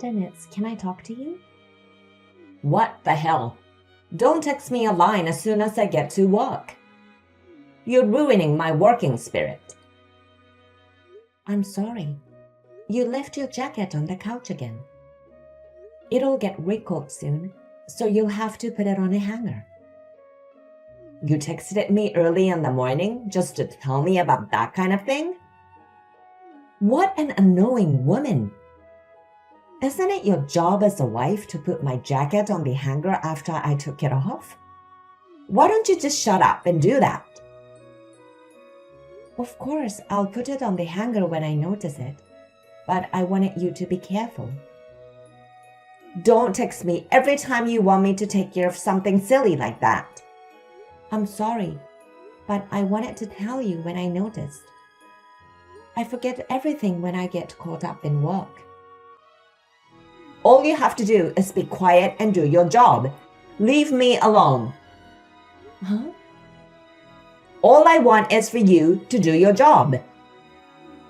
Dennis, can I talk to you? What the hell? Don't text me a line as soon as I get to work. You're ruining my working spirit. I'm sorry. You left your jacket on the couch again. It'll get wrinkled soon, so you'll have to put it on a hanger. You texted me early in the morning just to tell me about that kind of thing? What an annoying woman. Isn't it your job as a wife to put my jacket on the hanger after I took it off? Why don't you just shut up and do that? Of course, I'll put it on the hanger when I notice it, but I wanted you to be careful. Don't text me every time you want me to take care of something silly like that. I'm sorry, but I wanted to tell you when I noticed. I forget everything when I get caught up in work. All you have to do is be quiet and do your job. Leave me alone. Huh? All I want is for you to do your job.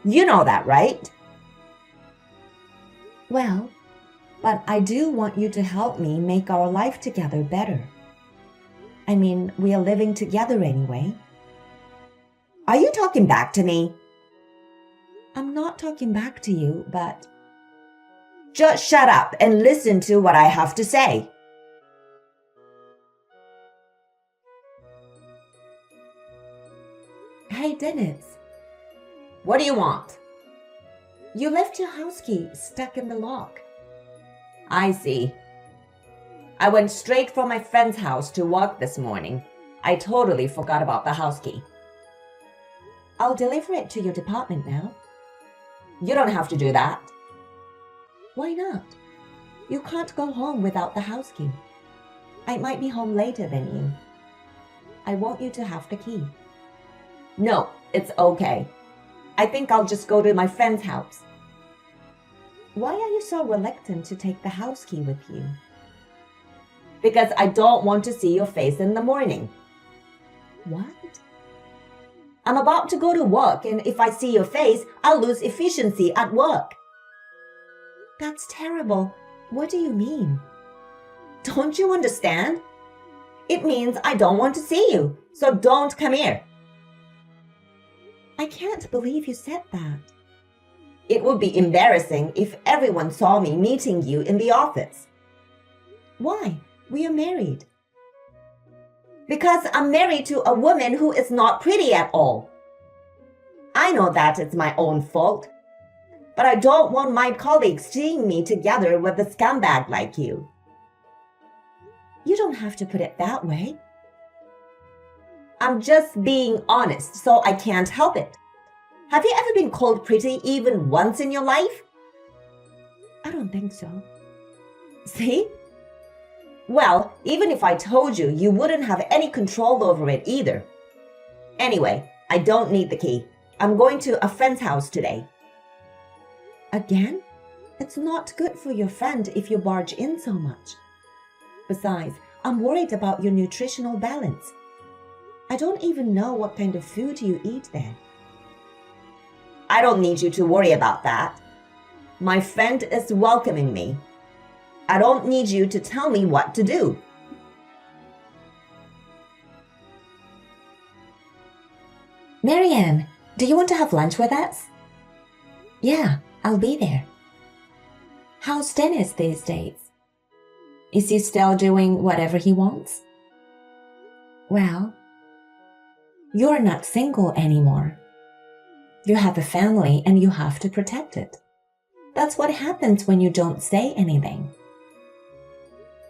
You know that, right? Well, but I do want you to help me make our life together better. I mean, we are living together anyway. Are you talking back to me? I'm not talking back to you, but... Just shut up and listen to what I have to say. Hey, Dennis. What do you want? You left your house key stuck in the lock. I see. I went straight from my friend's house to work this morning. I totally forgot about the house key. I'll deliver it to your department now. You don't have to do that. Why not? You can't go home without the house key. I might be home later than you. I want you to have the key. No, it's okay. I think I'll just go to my friend's house. Why are you so reluctant to take the house key with you? Because I don't want to see your face in the morning. What? I'm about to go to work, and if I see your face, I'll lose efficiency at work. That's terrible. What do you mean? Don't you understand? It means I don't want to see you, so don't come here. I can't believe you said that. It would be embarrassing if everyone saw me meeting you in the office. Why? We are married. Because I'm married to a woman who is not pretty at all. I know that it's my own fault, but I don't want my colleagues seeing me together with a scumbag like you. You don't have to put it that way. I'm just being honest, so I can't help it. Have you ever been called pretty even once in your life? I don't think so. See? Well, even if I told you, you wouldn't have any control over it either. Anyway, I don't need the key. I'm going to a friend's house today. Again? It's not good for your friend if you barge in so much. Besides, I'm worried about your nutritional balance. I don't even know what kind of food you eat there. I don't need you to worry about that. My friend is welcoming me. I don't need you to tell me what to do. Marianne, do you want to have lunch with us? Yeah, I'll be there. How's Dennis these days? Is he still doing whatever he wants? Well, you're not single anymore. You have a family and you have to protect it. That's what happens when you don't say anything.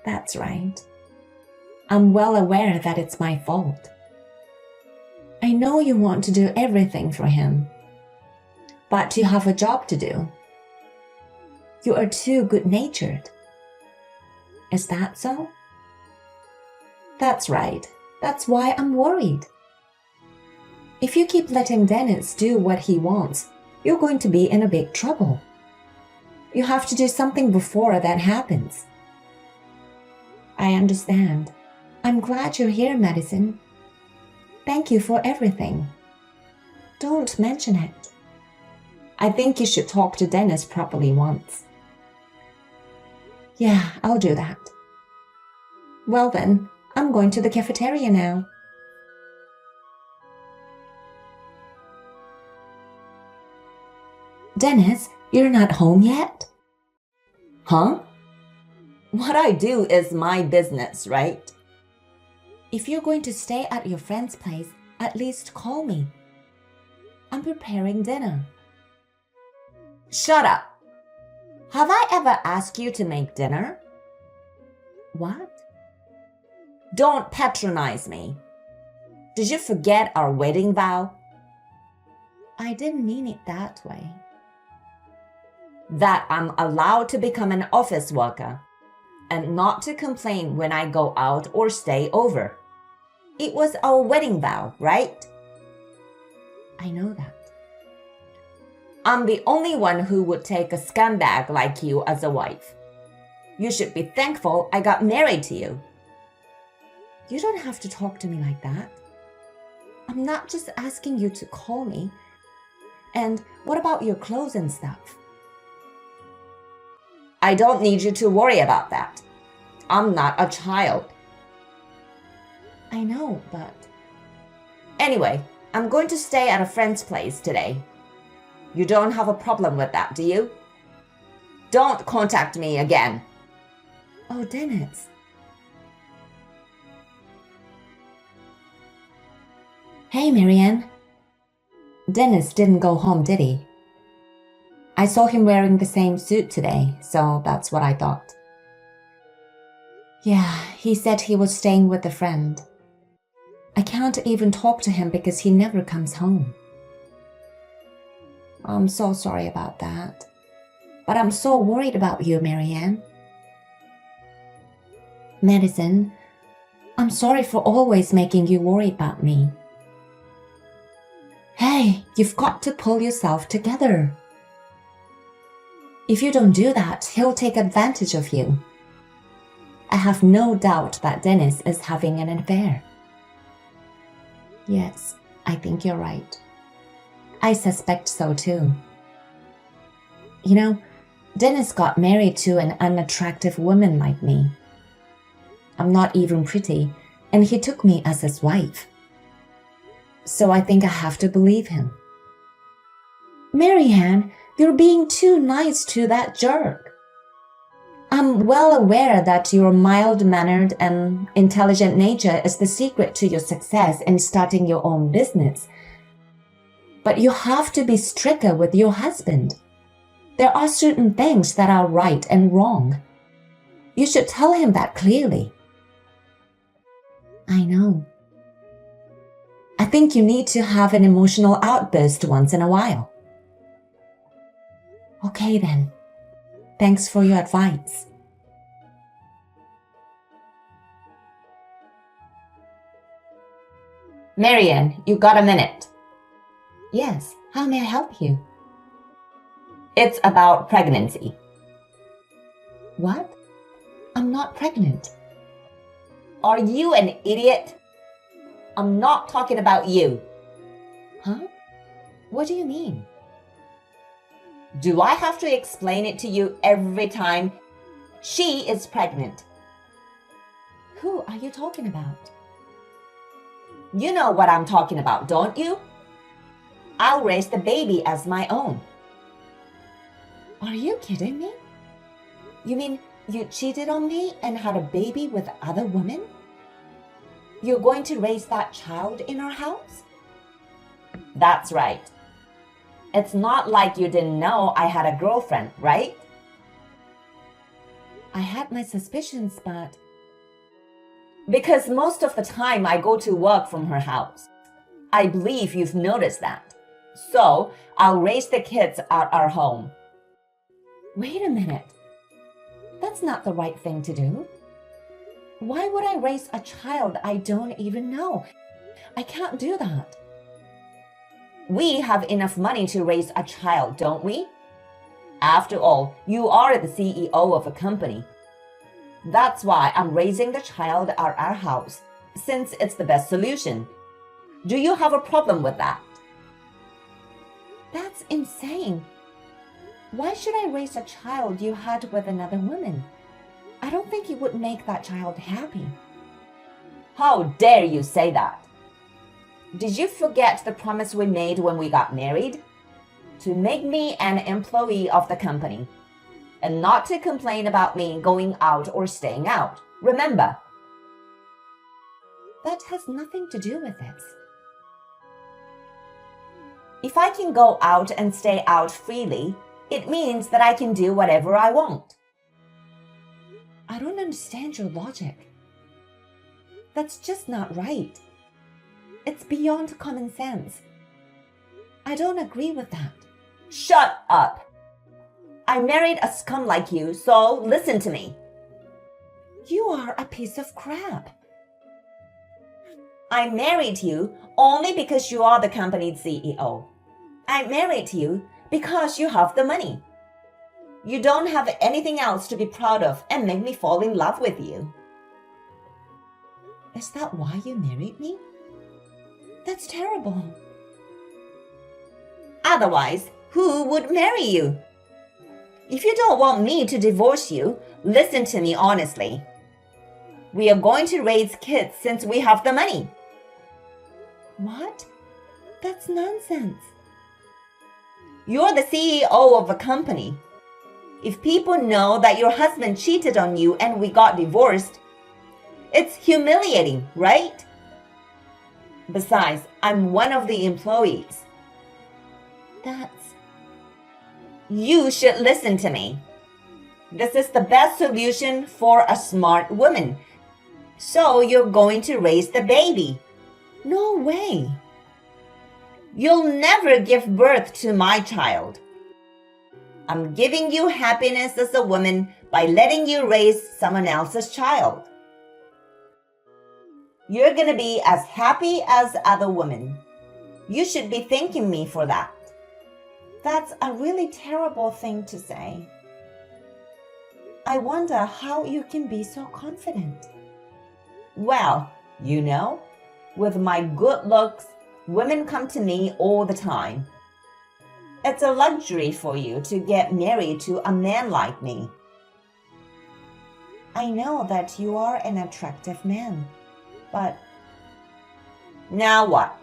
That's right. I'm well aware that it's my fault. I know you want to do everything for him, but you have a job to do. You are too good-natured. Is that so? That's right. That's why I'm worried. If you keep letting Dennis do what he wants, you're going to be in a big trouble. You have to do something before that happens. I understand. I'm glad you're here, Madison. Thank you for everything. Don't mention it. I think you should talk to Dennis properly once. Yeah, I'll do that. Well then, I'm going to the cafeteria now. Dennis, you're not home yet? Huh? What I do is my business, right? If you're going to stay at your friend's place, at least call me. I'm preparing dinner. Shut up. Have I ever asked you to make dinner? What? Don't patronize me. Did you forget our wedding vow? I didn't mean it that way. That I'm allowed to become an office worker and not to complain when I go out or stay over. It was our wedding vow, right? I know that. I'm the only one who would take a scumbag like you as a wife. You should be thankful I got married to you. You don't have to talk to me like that. I'm not just asking you to call me. And what about your clothes and stuff? I don't need you to worry about that. I'm not a child. I know, but... Anyway, I'm going to stay at a friend's place today. You don't have a problem with that, do you? Don't contact me again. Oh, Dennis. Hey, Marianne. Dennis didn't go home, did he? I saw him wearing the same suit today, so that's what I thought. Yeah, he said he was staying with a friend. I can't even talk to him because he never comes home. I'm so sorry about that. But I'm so worried about you, Marianne. Madison, I'm sorry for always making you worry about me. Hey, you've got to pull yourself together. If you don't do that, he'll take advantage of you. I have no doubt that Dennis is having an affair. Yes, I think you're right. I suspect so too. You know, Dennis got married to an unattractive woman like me. I'm not even pretty, and he took me as his wife. So I think I have to believe him. Marianne, you're being too nice to that jerk. I'm well aware that your mild-mannered and intelligent nature is the secret to your success in starting your own business. But you have to be stricter with your husband. There are certain things that are right and wrong. You should tell him that clearly. I know. I think you need to have an emotional outburst once in a while. Okay then. Thanks for your advice. Marianne, you got a minute? Yes, how may I help you? It's about pregnancy. What? I'm not pregnant. Are you an idiot? I'm not talking about you. Huh? What do you mean? Do I have to explain it to you every time? She is pregnant. Who are you talking about? You know what I'm talking about, don't you? I'll raise the baby as my own. Are you kidding me? You mean you cheated on me and had a baby with other women? You're going to raise that child in our house? That's right. It's not like you didn't know I had a girlfriend, right? I had my suspicions, but... Because most of the time I go to work from her house. I believe you've noticed that. So I'll raise the kids at our home. Wait a minute. That's not the right thing to do. Why would I raise a child I don't even know? I can't do that. We have enough money to raise a child, don't we? After all, you are the CEO of a company. That's why I'm raising the child at our house, since it's the best solution. Do you have a problem with that? That's insane. Why should I raise a child you had with another woman? I don't think it would make that child happy. How dare you say that? Did you forget the promise we made when we got married? To make me an employee of the company, and not to complain about me going out or staying out. Remember? That has nothing to do with this. If I can go out and stay out freely, it means that I can do whatever I want. I don't understand your logic. That's just not right. It's beyond common sense. I don't agree with that. Shut up! I married a scum like you, so listen to me. You are a piece of crap. I married you only because you are the company's CEO. I married you because you have the money. You don't have anything else to be proud of and make me fall in love with you. Is that why you married me? That's terrible. Otherwise, who would marry you? If you don't want me to divorce you, listen to me honestly. We are going to raise kids since we have the money. What? That's nonsense. You're the CEO of a company. If people know that your husband cheated on you and we got divorced, it's humiliating, right? Besides, I'm one of the employees. You should listen to me. This is the best solution for a smart woman. So you're going to raise the baby. No way. You'll never give birth to my child. I'm giving you happiness as a woman by letting you raise someone else's child. You're gonna be as happy as other women. You should be thanking me for that. That's a really terrible thing to say. I wonder how you can be so confident. Well, you know, with my good looks, women come to me all the time. It's a luxury for you to get married to a man like me. I know that you are an attractive man, but now what?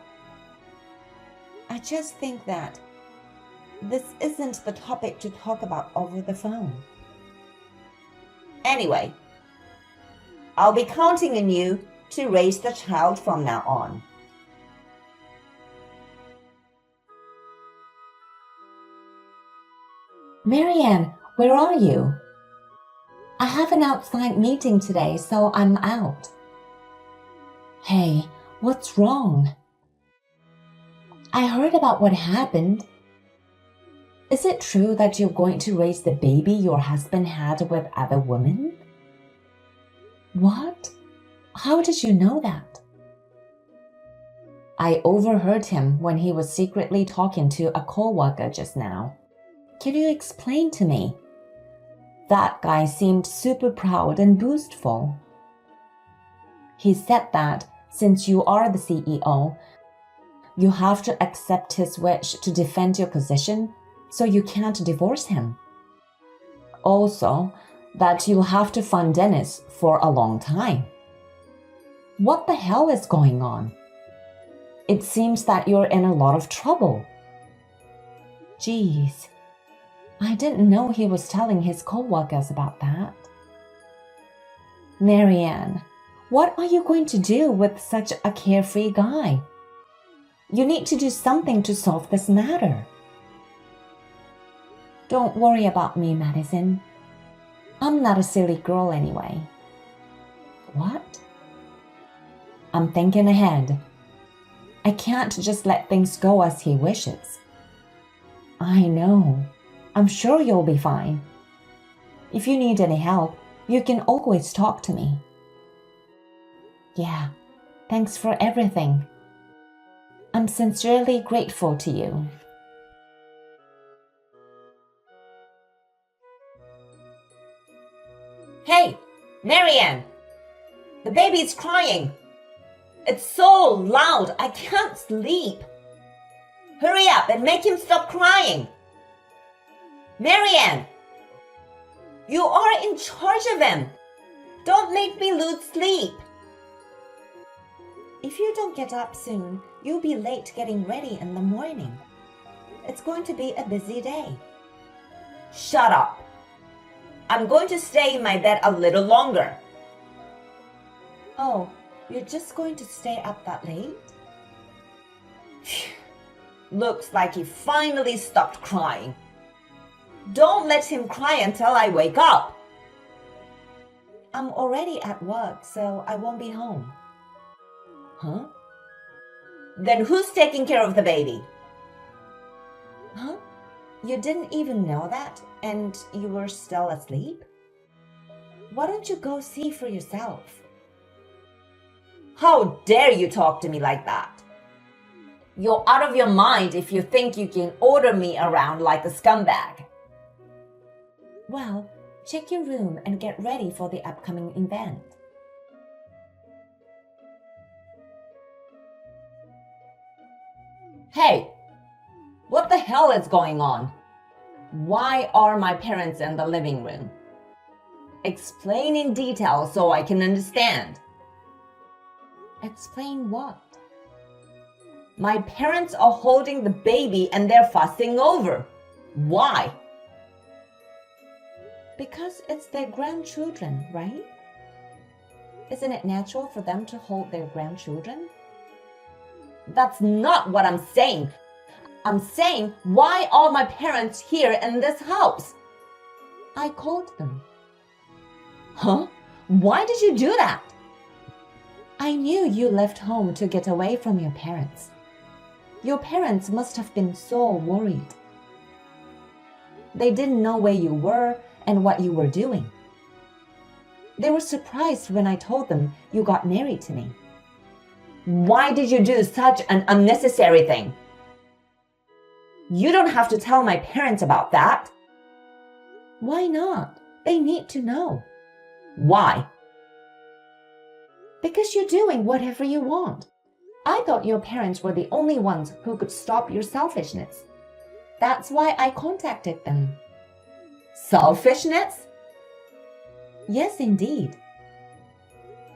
I just think that this isn't the topic to talk about over the phone. Anyway, I'll be counting on you to raise the child from now on. Marianne, where are you? I have an outside meeting today, so I'm out. Hey, what's wrong? I heard about what happened. Is it true that you're going to raise the baby your husband had with other women? What? How did you know that? I overheard him when he was secretly talking to a coworker just now. Can you explain to me? That guy seemed super proud and boastful. He said that since you are the CEO, you have to accept his wish to defend your position, so you can't divorce him. Also, that you'll have to fund Dennis for a long time. What the hell is going on? It seems that you're in a lot of trouble. Geez, I didn't know he was telling his coworkers about that. Marianne, what are you going to do with such a carefree guy? You need to do something to solve this matter. Don't worry about me, Madison. I'm not a silly girl anyway. What? I'm thinking ahead. I can't just let things go as he wishes. I know. I'm sure you'll be fine. If you need any help, you can always talk to me. Yeah, thanks for everything. I'm sincerely grateful to you. Hey, Marianne! The baby's crying. It's so loud, I can't sleep. Hurry up and make him stop crying. Marianne! You are in charge of him. Don't make me lose sleep. If you don't get up soon, you'll be late getting ready in the morning. It's going to be a busy day. Shut up. I'm going to stay in my bed a little longer. Oh, you're just going to stay up that late? Looks like he finally stopped crying. Don't let him cry until I wake up. I'm already at work, so I won't be home. Huh? Then who's taking care of the baby? Huh? You didn't even know that, and you were still asleep? Why don't you go see for yourself? How dare you talk to me like that? You're out of your mind if you think you can order me around like a scumbag. Well, check your room and get ready for the upcoming event. Hey, what the hell is going on? Why are my parents in the living room? Explain in detail so I can understand. Explain what? My parents are holding the baby and they're fussing over. Why? Because it's their grandchildren, right? Isn't it natural for them to hold their grandchildren? That's not what I'm saying. I'm saying, why are my parents here in this house? I called them. Huh? Why did you do that? I knew you left home to get away from your parents. Your parents must have been so worried. They didn't know where you were and what you were doing. They were surprised when I told them you got married to me. Why did you do such an unnecessary thing? You don't have to tell my parents about that. Why not? They need to know. Why? Because you're doing whatever you want. I thought your parents were the only ones who could stop your selfishness. That's why I contacted them. Selfishness? Yes, indeed.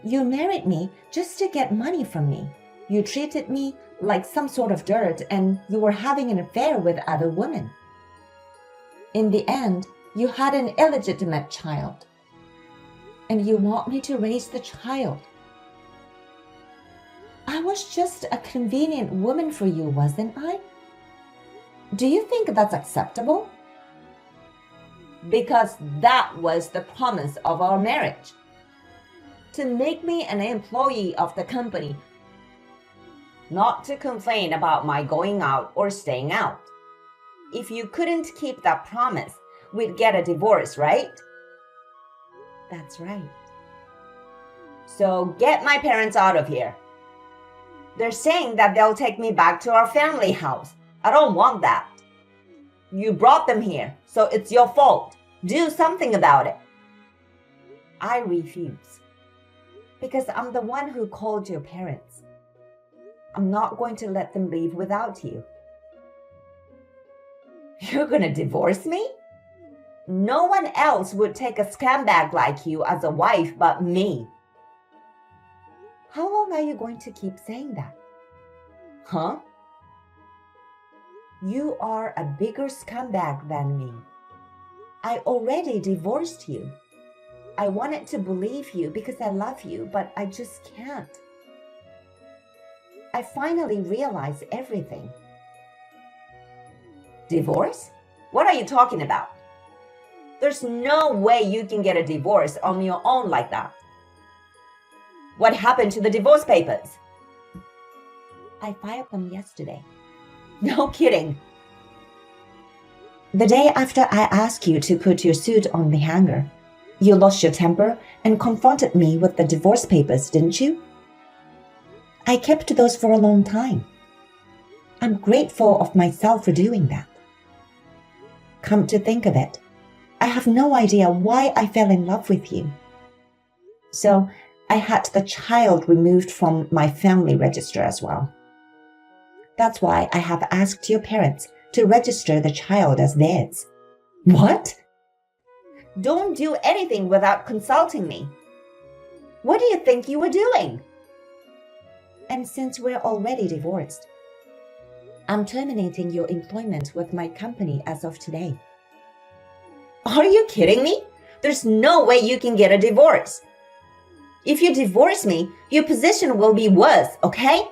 You married me just to get money from me. You treated me like some sort of dirt and you were having an affair with other women. In the end, you had an illegitimate child. And you want me to raise the child. I was just a convenient woman for you, wasn't I? Do you think that's acceptable? Because that was the promise of our marriage. To make me an employee of the company, not to complain about my going out or staying out. If you couldn't keep that promise, we'd get a divorce, right? That's right. So get my parents out of here. They're saying that they'll take me back to our family house. I don't want that. You brought them here, so it's your fault. Do something about it. I refuse. Because I'm the one who called your parents. I'm not going to let them leave without you. You're gonna divorce me? No one else would take a scumbag like you as a wife but me. How long are you going to keep saying that? Huh? You are a bigger scumbag than me. I already divorced you. I wanted to believe you because I love you, but I just can't. I finally realized everything. Divorce? What are you talking about? There's no way you can get a divorce on your own like that. What happened to the divorce papers? I filed them yesterday. No kidding. The day after I asked you to put your suit on the hanger, you lost your temper and confronted me with the divorce papers, didn't you? I kept those for a long time. I'm grateful of myself for doing that. Come to think of it, I have no idea why I fell in love with you. So I had the child removed from my family register as well. That's why I have asked your parents to register the child as theirs. What? Don't do anything without consulting me. What do you think you were doing? And since we're already divorced, I'm terminating your employment with my company as of today. Are you kidding me? There's no way you can get a divorce. If you divorce me, your position will be worse, okay?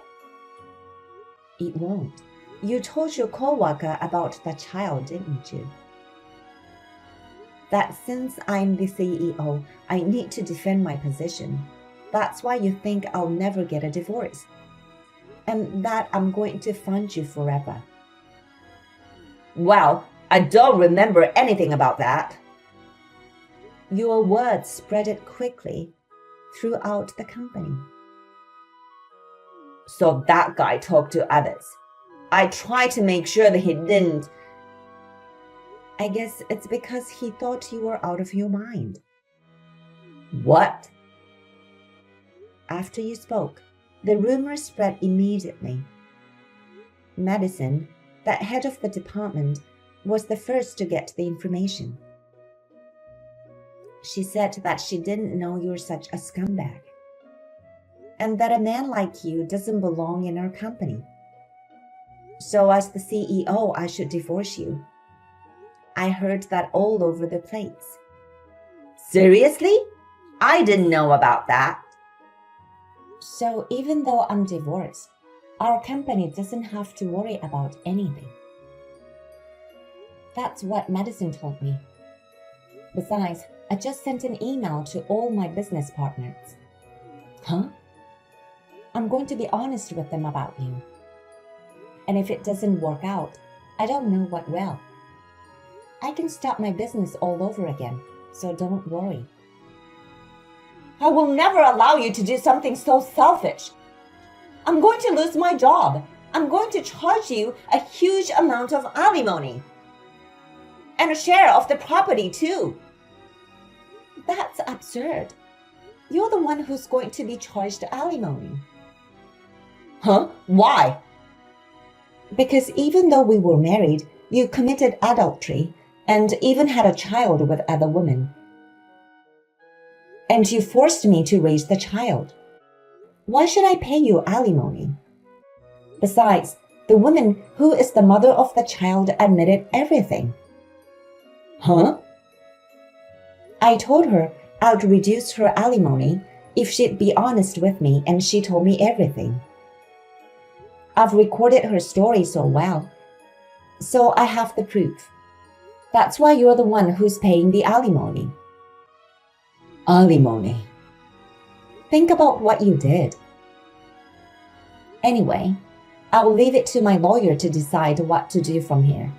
It won't. You told your coworker about the child, didn't you? That since I'm the CEO, I need to defend my position. That's why you think I'll never get a divorce. And that I'm going to fund you forever. Well, I don't remember anything about that. Your words spread it quickly throughout the company. So that guy talked to others. I tried to make sure that he didn't. I guess it's because he thought you were out of your mind. What? After you spoke, the rumor spread immediately. Madison, that head of the department, was the first to get the information. She said that she didn't know you were such a scumbag, and that a man like you doesn't belong in our company. So as the CEO, I should divorce you. I heard that all over the place. Seriously? I didn't know about that. So even though I'm divorced, our company doesn't have to worry about anything. That's what Madison told me. Besides, I just sent an email to all my business partners. Huh? I'm going to be honest with them about you. And if it doesn't work out, I don't know what will. I can start my business all over again, so don't worry. I will never allow you to do something so selfish. I'm going to lose my job. I'm going to charge you a huge amount of alimony. And a share of the property too. That's absurd. You're the one who's going to be charged alimony. Huh? Why? Because even though we were married, you committed adultery and even had a child with other women. And you forced me to raise the child. Why should I pay you alimony? Besides, the woman who is the mother of the child admitted everything. Huh? I told her I'd reduce her alimony if she'd be honest with me, and she told me everything. I've recorded her story so well, so I have the proof. That's why you're the one who's paying the alimony. Alimony. Think about what you did. Anyway, I'll leave it to my lawyer to decide what to do from here.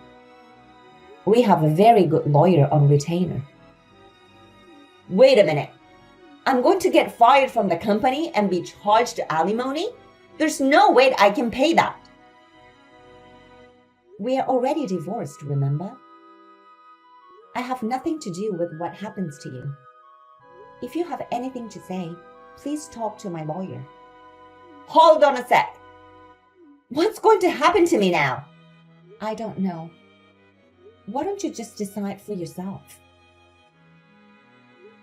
We have a very good lawyer on retainer. Wait a minute. I'm going to get fired from the company and be charged alimony? There's no way I can pay that. We are already divorced, remember? I have nothing to do with what happens to you. If you have anything to say, please talk to my lawyer. Hold on a sec. What's going to happen to me now? I don't know. Why don't you just decide for yourself?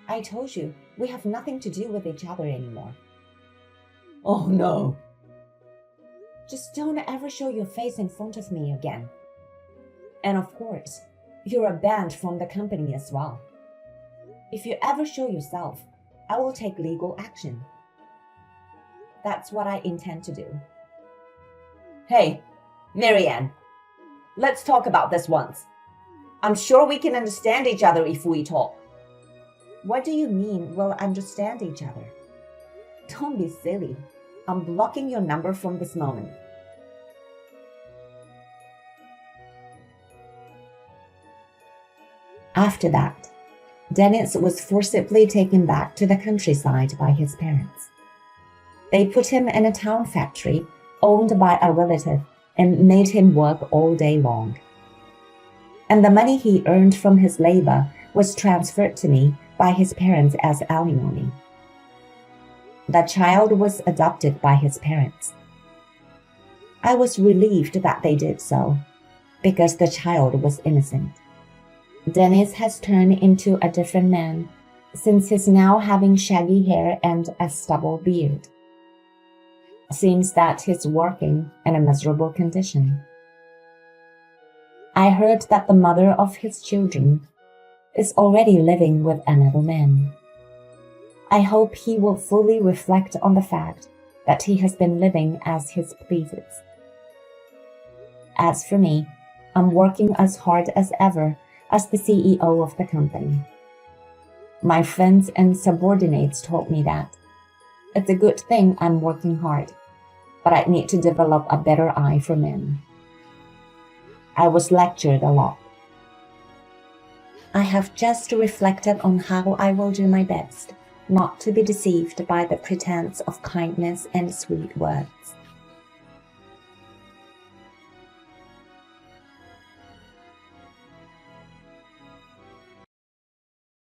I told you, we have nothing to do with each other anymore. Oh no. Just don't ever show your face in front of me again. And of course, you're banned from the company as well. If you ever show yourself, I will take legal action. That's what I intend to do. Hey, Marianne, let's talk about this once. I'm sure we can understand each other if we talk. What do you mean we'll understand each other? Don't be silly. I'm blocking your number from this moment. After that, Dennis was forcibly taken back to the countryside by his parents. They put him in a town factory owned by a relative and made him work all day long. And the money he earned from his labor was transferred to me by his parents as alimony. The child was adopted by his parents. I was relieved that they did so, because the child was innocent. Dennis has turned into a different man since he's now having shaggy hair and a stubble beard. Seems that he's working in a miserable condition. I heard that the mother of his children is already living with another man. I hope he will fully reflect on the fact that he has been living as he pleases. As for me, I'm working as hard as ever as the CEO of the company. My friends and subordinates told me that it's a good thing I'm working hard, but I need to develop a better eye for men. I was lectured a lot. I have just reflected on how I will do my best not to be deceived by the pretense of kindness and sweet words.